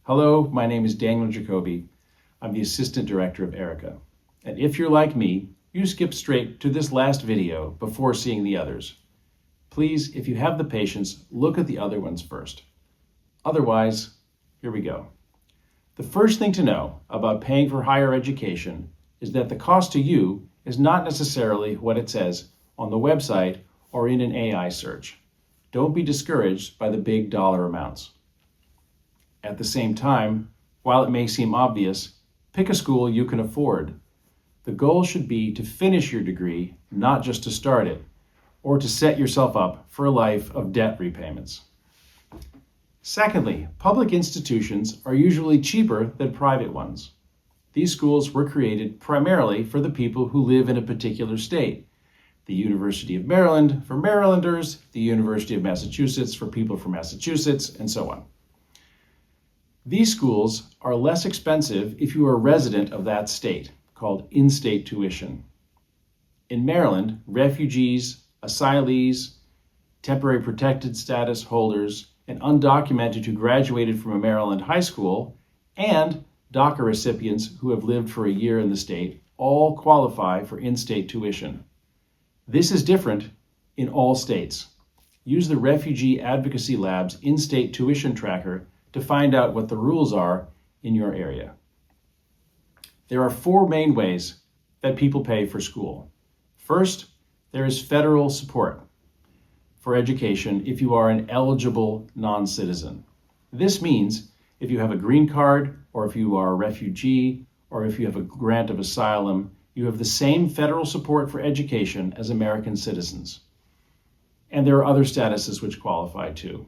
Hello, my name is Daniel Jacoby. I'm the Assistant Director of ERICA. And if you're like me, you skip straight to this last video before seeing the others. Please, if you have the patience, look at the other ones first. Otherwise, here we go. The first thing to know about paying for higher education is that the cost to you is not necessarily what it says on the website or in an AI search. Don't be discouraged by the big dollar amounts. At the same time, while it may seem obvious, pick a school you can afford. The goal should be to finish your degree, not just to start it, or to set yourself up for a life of debt repayments. Secondly, public institutions are usually cheaper than private ones. These schools were created primarily for the people who live in a particular state. The University of Maryland for Marylanders, the University of Massachusetts for people from Massachusetts, and so on. These schools are less expensive if you are a resident of that state, called in-state tuition. In Maryland, refugees, asylees, temporary protected status holders, and undocumented who graduated from a Maryland high school, and DACA recipients who have lived for a year in the state all qualify for in-state tuition. This is different in all states. Use the Refugee Advocacy Lab's in-state tuition tracker to find out what the rules are in your area. There are four main ways that people pay for school. First, there is federal support for education if you are an eligible non-citizen. This means if you have a green card, or if you are a refugee, or if you have a grant of asylum, you have the same federal support for education as American citizens. And there are other statuses which qualify too.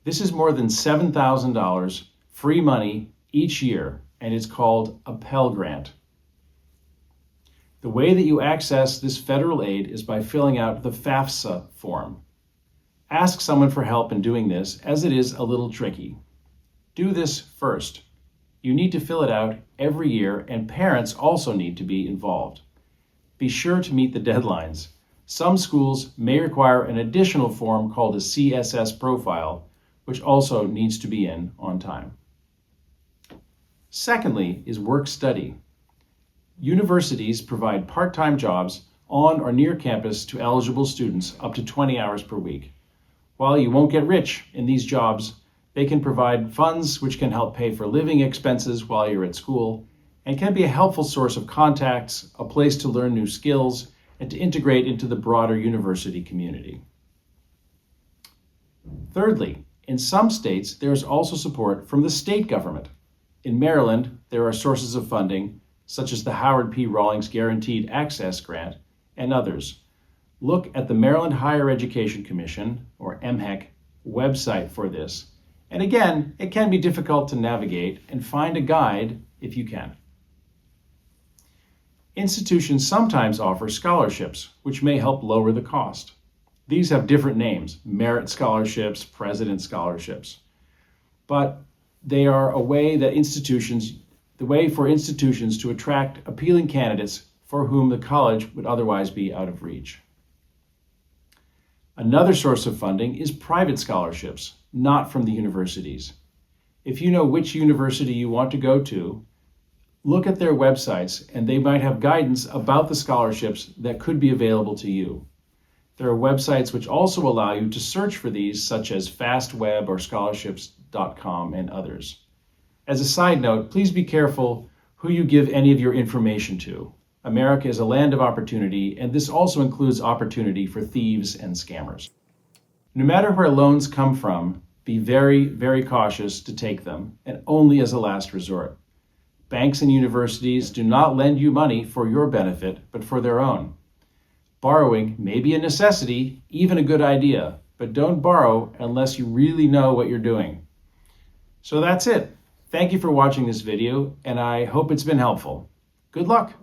This is more than $7,000 free money each year, and it's called a Pell Grant. The way that you access this federal aid is by filling out the FAFSA form. Ask someone for help in doing this, as it is a little tricky. Do this first. You need to fill it out every year, and parents also need to be involved. Be sure to meet the deadlines. Some schools may require an additional form called a CSS profile, which also needs to be in on time. Secondly is work-study. Universities provide part-time jobs on or near campus to eligible students up to 20 hours per week. While you won't get rich in these jobs, they can provide funds which can help pay for living expenses while you're at school and can be a helpful source of contacts, a place to learn new skills, and to integrate into the broader university community. Thirdly, in some states, there is also support from the state government. In Maryland, there are sources of funding, such as the Howard P. Rawlings Guaranteed Access Grant, and others. Look at the Maryland Higher Education Commission, or MHEC, website for this. And again, it can be difficult to navigate, and find a guide if you can. Institutions sometimes offer scholarships, which may help lower the cost. These have different names: merit scholarships, president scholarships. But they are a way for institutions to attract appealing candidates for whom the college would otherwise be out of reach. Another source of funding is private scholarships, not from the universities. If you know which university you want to go to, look at their websites, and they might have guidance about the scholarships that could be available to you. There are websites which also allow you to search for these, such as FastWeb or scholarships.com and others. As a side note, please be careful who you give any of your information to. America is a land of opportunity, and this also includes opportunity for thieves and scammers. No matter where loans come from, be very, very cautious to take them, and only as a last resort. Banks and universities do not lend you money for your benefit, but for their own. Borrowing may be a necessity, even a good idea, but don't borrow unless you really know what you're doing. So that's it. Thank you for watching this video, and I hope it's been helpful. Good luck.